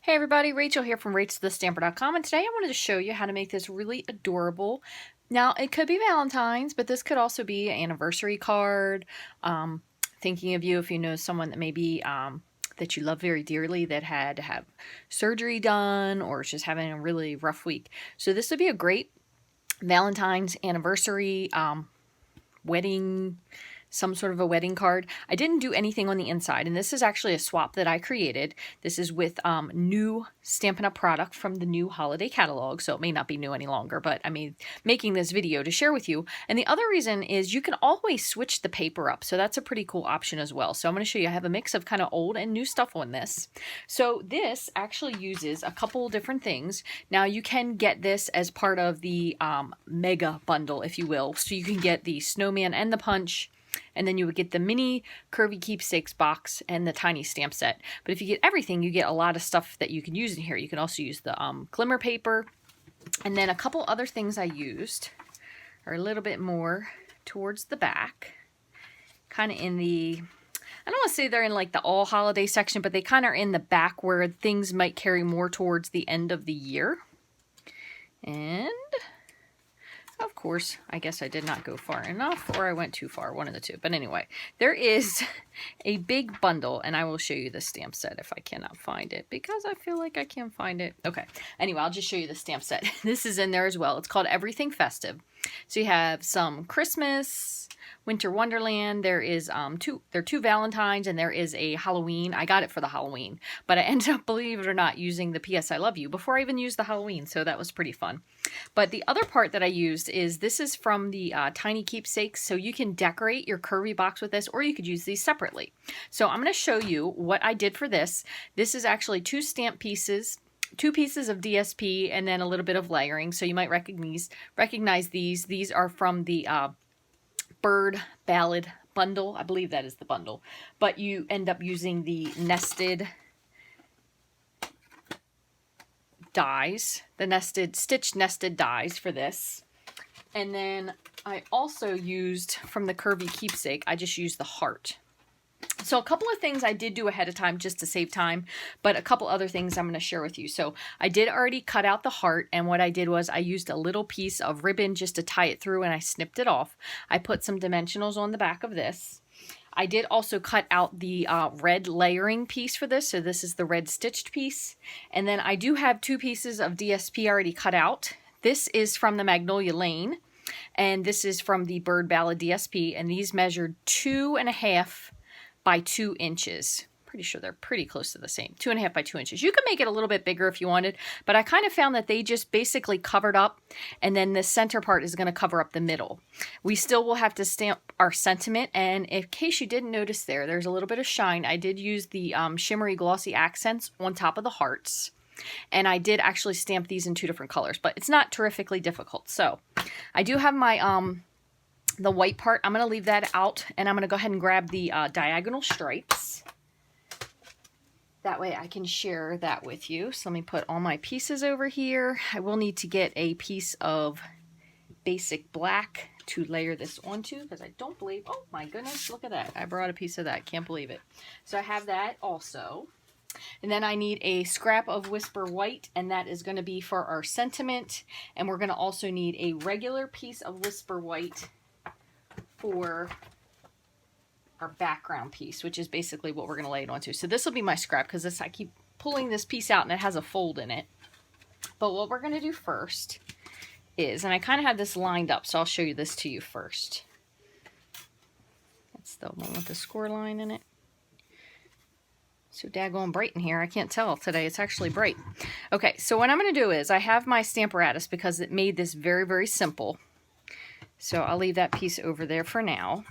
Hey everybody, Rachel here from Rachthestamper.com, and today I wanted to show you how to make this really adorable. Now, it could be Valentine's, but this could also be an anniversary card. Thinking of you if you know someone that maybe that you love very dearly that had to have surgery done or is just having a really rough week. So this would be a great Valentine's anniversary wedding, some sort of a wedding card. I didn't do anything on the inside, and this is actually a swap that I created. This is with new Stampin' Up! Product from the new holiday catalog, so it may not be new any longer, but I mean, making this video to share with you. And the other reason is you can always switch the paper up, so that's a pretty cool option as well. So I'm going to show you, I have a mix of kind of old and new stuff on this. So this actually uses a couple different things. Now you can get this as part of the mega bundle, if you will. So you can get the snowman and the punch, and then you would get the mini curvy keepsakes box and the tiny stamp set. But if you get everything, you get a lot of stuff that you can use in here. You can also use the glimmer paper. And then a couple other things I used are a little bit more towards the back. Kind of in the, I don't want to say they're in like the all holiday section, but they kind of are in the back where things might carry more towards the end of the year. And of course, I guess I did not go far enough, or I went too far, one of the two. But anyway, there is a big bundle, and I will show you the stamp set if I cannot find it, because I feel like I can't find it. Okay, anyway, I'll just show you the stamp set. This is in there as well. It's called Everything Festive. So you have some Christmas, Winter Wonderland. There is two Valentines, and there is a Halloween. I got it for the Halloween, but I ended up, believe it or not, using the P.S. I Love You before I even used the Halloween, so that was pretty fun. But the other part that I used is, this is from the tiny keepsakes, so you can decorate your curvy box with this, or you could use these separately. So I'm going to show you what I did for this. This is actually two stamp pieces, 2 pieces of DSP, and then a little bit of layering, so you might recognize these. These are from the Bird Ballad bundle. I believe that is the bundle, but you end up using the nested dies, the stitched nested dies for this. And then I also used from the curvy keepsake, I just used the heart. So a couple of things I did do ahead of time just to save time, but a couple other things I'm going to share with you. So I did already cut out the heart, and what I did was I used a little piece of ribbon just to tie it through, and I snipped it off. I put some dimensionals on the back of this. I did also cut out the red layering piece for this, so this is the red stitched piece. And then I do have 2 pieces of DSP already cut out. This is from the Magnolia Lane, and this is from the Bird Ballad DSP, and these measured 2.5 by 2 inches. Pretty sure they're pretty close to the same. 2.5 by 2 inches. You could make it a little bit bigger if you wanted, but I kind of found that they just basically covered up, and then the center part is going to cover up the middle. We still will have to stamp our sentiment, and in case you didn't notice there's a little bit of shine. I did use the shimmery glossy accents on top of the hearts, and I did actually stamp these in 2 different colors, but it's not terrifically difficult. So I do have my the white part. I'm going to leave that out, and I'm going to go ahead and grab the diagonal stripes. That way I can share that with you. So let me put all my pieces over here. I will need to get a piece of basic black to layer this onto, because I don't believe, oh my goodness, look at that. I brought a piece of that. Can't believe it. So I have that also. And then I need a scrap of Whisper White, and that is going to be for our sentiment. And we're going to also need a regular piece of Whisper White for our background piece, which is basically what we're going to lay it onto. So this will be my scrap, because this, I keep pulling this piece out and it has a fold in it. But what we're going to do first is, and I kind of have this lined up, so I'll show you this to you first. That's the one with the score line in it. So daggone bright in here. I can't tell today. It's actually bright. Okay, so what I'm going to do is, I have my Stamparatus because it made this very, very simple. So I'll leave that piece over there for now.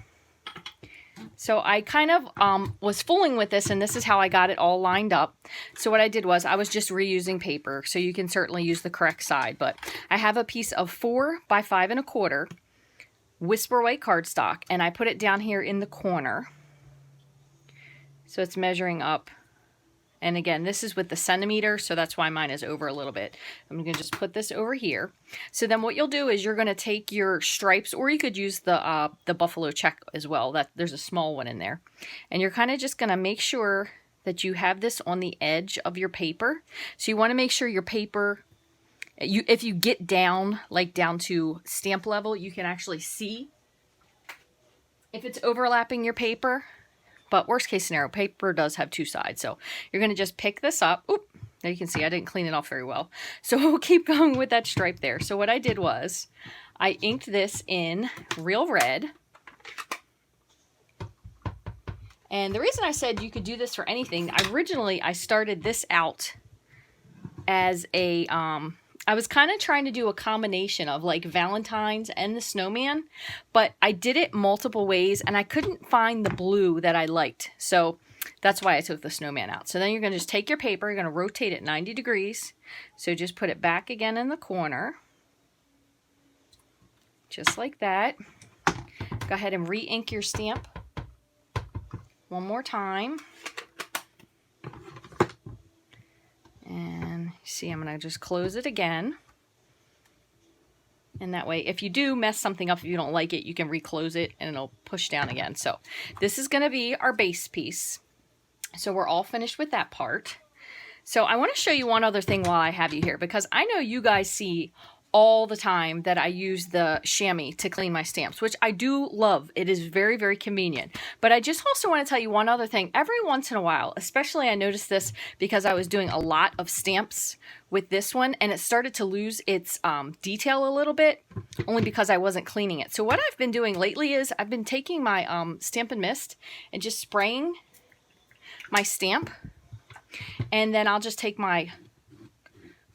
So I kind of was fooling with this, and this is how I got it all lined up. So what I did was I was just reusing paper, so you can certainly use the correct side. But I have a piece of 4 by 5.25 Whisper White cardstock, and I put it down here in the corner. So it's measuring up. And again, this is with the centimeter, so that's why mine is over a little bit. I'm going to just put this over here. So then what you'll do is you're going to take your stripes, or you could use the buffalo check as well. That there's a small one in there. And you're kind of just going to make sure that you have this on the edge of your paper. So you want to make sure your paper, if you get down, like down to stamp level, you can actually see if it's overlapping your paper. But worst case scenario, paper does have two sides. So you're going to just pick this up. Oop, there you can see I didn't clean it off very well. So we'll keep going with that stripe there. So what I did was I inked this in real red. And the reason I said you could do this for anything, originally I started this out as a, I was kind of trying to do a combination of like Valentine's and the snowman, but I did it multiple ways and I couldn't find the blue that I liked. So that's why I took the snowman out. So then you're going to just take your paper, you're going to rotate it 90 degrees. So just put it back again in the corner. Just like that. Go ahead and re-ink your stamp one more time. And see, I'm going to just close it again. And that way, if you do mess something up, if you don't like it, you can reclose it and it'll push down again. So this is going to be our base piece. So we're all finished with that part. So I want to show you one other thing while I have you here, because I know you guys see all the time that I use the chamois to clean my stamps, which I do love. It is very, very convenient. But I just also want to tell you one other thing. Every once in a while, especially I noticed this because I was doing a lot of stamps with this one, and it started to lose its detail a little bit, only because I wasn't cleaning it. So what I've been doing lately is I've been taking my Stampin' Mist and just spraying my stamp, and then I'll just take my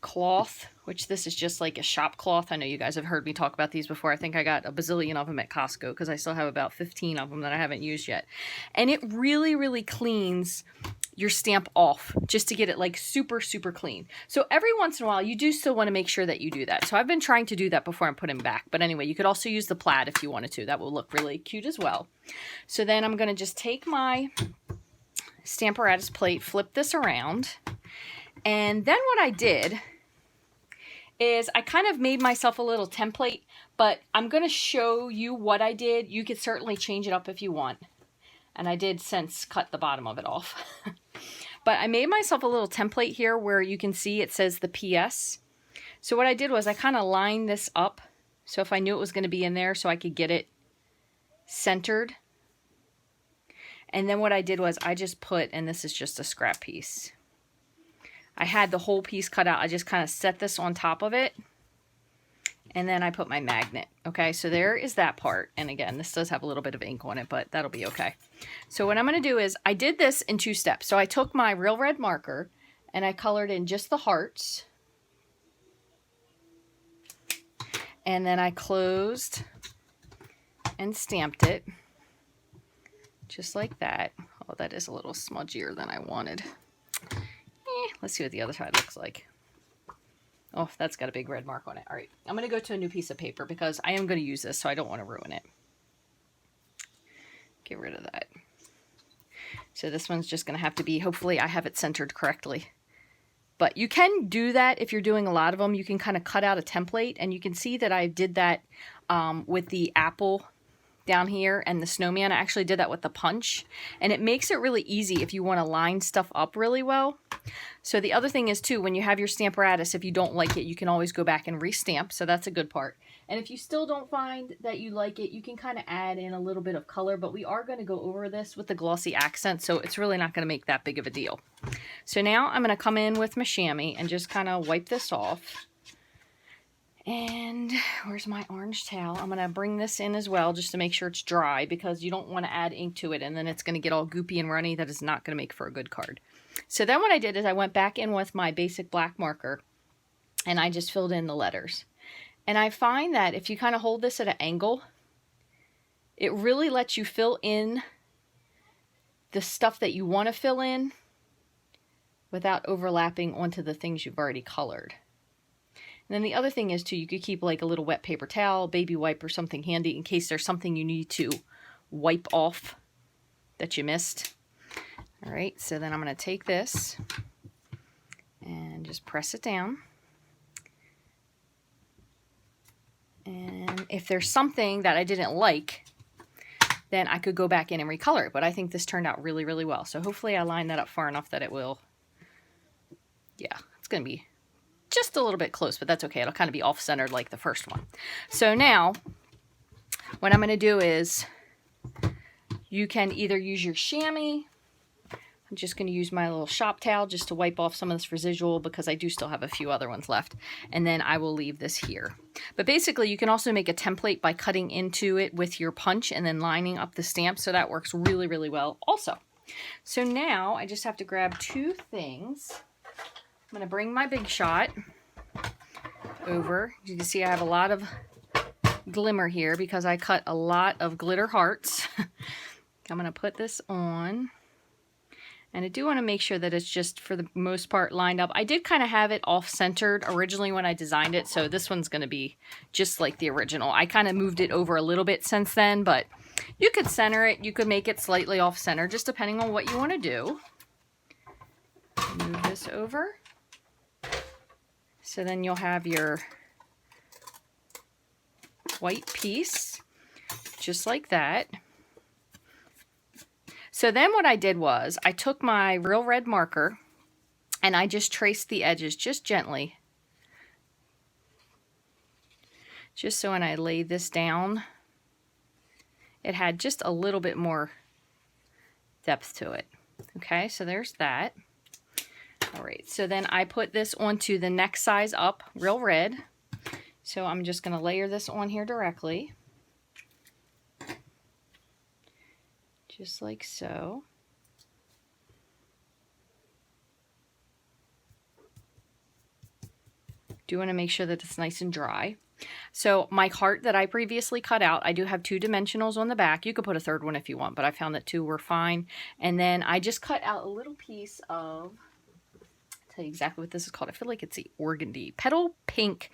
cloth, which this is just like a shop cloth. I know you guys have heard me talk about these before. I think I got a bazillion of them at Costco because I still have about 15 of them that I haven't used yet. And it really, really cleans your stamp off just to get it like super, super clean. So every once in a while, you do still want to make sure that you do that. So I've been trying to do that before I'm putting back. But anyway, you could also use the plaid if you wanted to. That will look really cute as well. So then I'm going to just take my Stamparatus plate, flip this around. And then what I did is I kind of made myself a little template, but I'm going to show you what I did. You could certainly change it up if you want. And I did since cut the bottom of it off. But I made myself a little template here where you can see it says the PS. So what I did was I kind of lined this up. So if I knew it was going to be in there so I could get it centered. And then what I did was I just put, and this is just a scrap piece, I had the whole piece cut out. I just kind of set this on top of it. And then I put my magnet. Okay, so there is that part. And again, this does have a little bit of ink on it, but that'll be okay. So what I'm going to do is, I did this in 2 steps. So I took my real red marker and I colored in just the hearts. And then I closed and stamped it. Just like that. Oh, that is a little smudgier than I wanted. Let's see what the other side looks like. Oh, that's got a big red mark on it. All right, I'm going to go to a new piece of paper because I am going to use this, so I don't want to ruin it. Get rid of that. So this one's just going to have to be, hopefully I have it centered correctly. But you can do that if you're doing a lot of them. You can kind of cut out a template, and you can see that I did that with the apple down here and the snowman. I actually did that with the punch, and it makes it really easy if you want to line stuff up really well. So the other thing is too, when you have your Stamparatus, if you don't like it, you can always go back and restamp. So that's a good part. And if you still don't find that you like it, you can kind of add in a little bit of color, but we are going to go over this with the glossy accent, so it's really not going to make that big of a deal. So now I'm going to come in with my chamois and just kind of wipe this off. And where's my orange towel? I'm going to bring this in as well just to make sure it's dry, because you don't want to add ink to it and then it's going to get all goopy and runny. That is not going to make for a good card. So then what I did is I went back in with my basic black marker and I just filled in the letters. And I find that if you kind of hold this at an angle, it really lets you fill in the stuff that you want to fill in without overlapping onto the things you've already colored. And then the other thing is too, you could keep like a little wet paper towel, baby wipe or something handy in case there's something you need to wipe off that you missed. All right, so then I'm going to take this and just press it down. And if there's something that I didn't like, then I could go back in and recolor it. But I think this turned out really, really well. So hopefully I lined that up far enough that it will, yeah, it's going to be just a little bit close, but that's okay. It'll kind of be off-centered like the first one. So now what I'm going to do is you can either use your chamois. I'm just going to use my little shop towel just to wipe off some of this residual because I do still have a few other ones left. And then I will leave this here. But basically you can also make a template by cutting into it with your punch and then lining up the stamp. So that works really, really well also. So now I just have to grab two things. I'm going to bring my Big Shot over. You can see I have a lot of glimmer here because I cut a lot of glitter hearts. I'm going to put this on. And I do want to make sure that it's just, for the most part, lined up. I did kind of have it off-centered originally when I designed it, so this one's going to be just like the original. I kind of moved it over a little bit since then, but you could center it. You could make it slightly off-center, just depending on what you want to do. Move this over. So then you'll have your white piece, just like that. So then what I did was I took my real red marker and I just traced the edges just gently. Just so when I laid this down, it had just a little bit more depth to it. Okay, so there's that. All right, so then I put this onto the next size up, real red. So I'm just going to layer this on here directly. Just like so. Do want to make sure that it's nice and dry. So my heart that I previously cut out, I do have 2 dimensionals on the back. You could put a third one if you want, but I found that 2 were fine. And then I just cut out a little piece of, I'll tell you exactly what this is called. I feel like it's the organdy, petal pink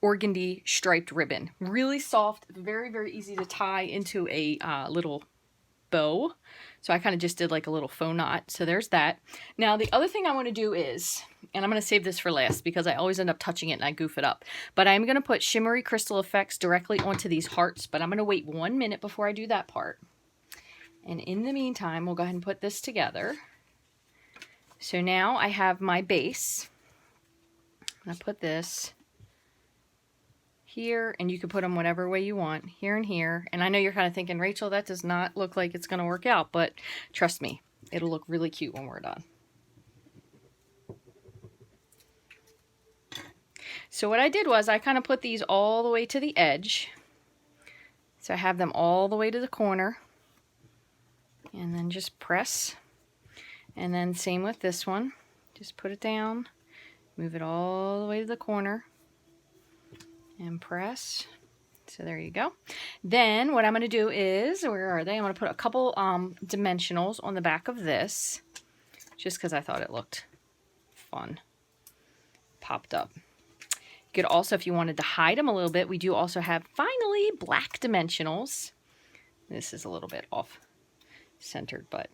organdy striped ribbon. Really soft, very, very easy to tie into a little bow. So I kind of just did like a little faux knot. So there's that. Now the other thing I want to do is, and I'm going to save this for last because I always end up touching it and I goof it up, but I'm going to put shimmery crystal effects directly onto these hearts, but I'm going to wait 1 minute before I do that part. And in the meantime, we'll go ahead and put this together. So now I have my base. I'm going to put this here, and you can put them whatever way you want, here and here. And I know you're kind of thinking, Rachel, that does not look like it's going to work out, but trust me, it'll look really cute when we're done. So what I did was I kind of put these all the way to the edge. So I have them all the way to the corner. And then just press. And then same with this one. Just put it down, move it all the way to the corner. And press. So there you go. Then what I'm going to do is, where are they? I'm going to put a couple dimensionals on the back of this, just because I thought it looked fun. Popped up. You could also, if you wanted to hide them a little bit, we do also have, finally, black dimensionals. This is a little bit off-centered, but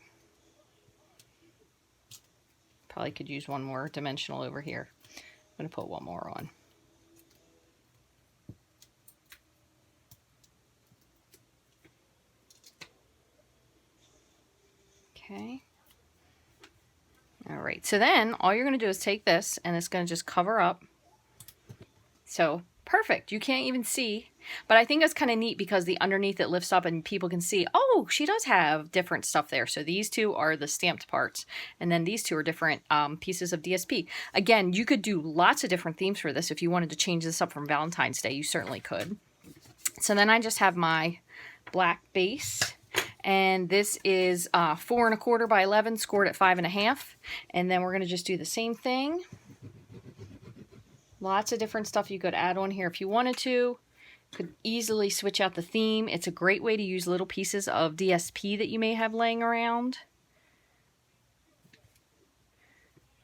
probably could use one more dimensional over here. I'm going to put one more on. Okay. All right. So then all you're going to do is take this and it's going to just cover up. So perfect. You can't even see, but I think that's kind of neat because the underneath it lifts up and people can see, oh, she does have different stuff there. So these 2 are the stamped parts and then these 2 are different pieces of DSP. Again, you could do lots of different themes for this. If you wanted to change this up from Valentine's Day, you certainly could. So then I just have my black base. And this is 4 1/4 by 11, scored at 5 1/2. And then we're going to just do the same thing. Lots of different stuff you could add on here if you wanted to. Could easily switch out the theme. It's a great way to use little pieces of DSP that you may have laying around.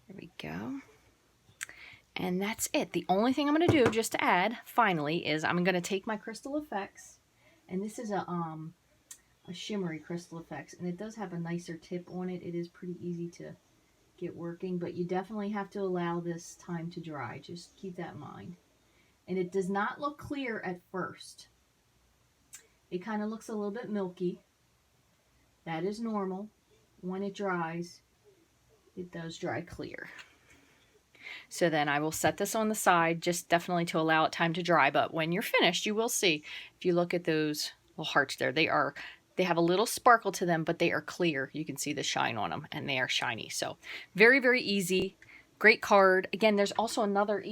There we go. And that's it. The only thing I'm going to do, just to add, finally, is I'm going to take my Crystal Effects. And this is a shimmery Crystal Effects, and it does have a nicer tip on it. It is pretty easy to get working, but you definitely have to allow this time to dry. Just keep that in mind. And it does not look clear at first. It kind of looks a little bit milky, That is normal. When it dries, it does dry clear. So then I will set this on the side, just definitely to allow it time to dry. But when you're finished, you will see, if you look at those little hearts there, they have a little sparkle to them, but they are clear. You can see the shine on them, and they are shiny. So very, very easy. Great card. Again, there's also another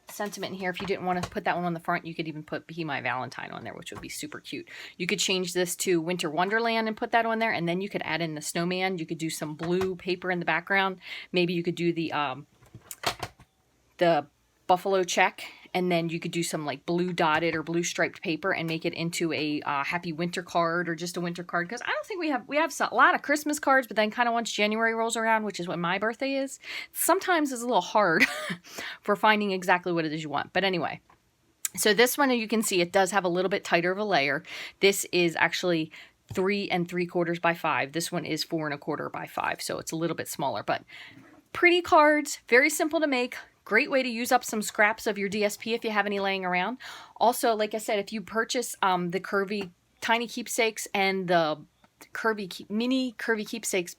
sentiment here. If you didn't want to put that one on the front, you could even put Be My Valentine on there, which would be super cute. You could change this to Winter Wonderland and put that on there, and then you could add in the snowman. You could do some blue paper in the background. Maybe you could do the buffalo check, and then you could do some like blue dotted or blue striped paper and make it into a happy winter card, or just a winter card, because I don't think we have a lot of Christmas cards, but then kind of once January rolls around, which is when my birthday is, sometimes it's a little hard for finding exactly what it is you want. But anyway, so this one, you can see it does have a little bit tighter of a layer. This is actually 3 3/4 by 5. This one is 4 1/4 by 5, so it's a little bit smaller, but pretty cards, very simple to make. Great way to use up some scraps of your DSP if you have any laying around. Also, like I said, if you purchase the curvy tiny keepsakes and the mini curvy keepsakes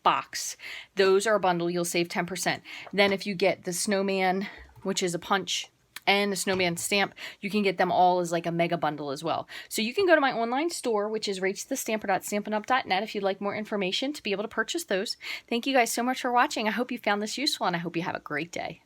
box, those are a bundle, you'll save 10%. Then if you get the snowman, which is a punch, and the snowman stamp, you can get them all as like a mega bundle as well. So you can go to my online store, which is rachthestamper.stampinup.net, if you'd like more information to be able to purchase those. Thank you guys so much for watching. I hope you found this useful, and I hope you have a great day.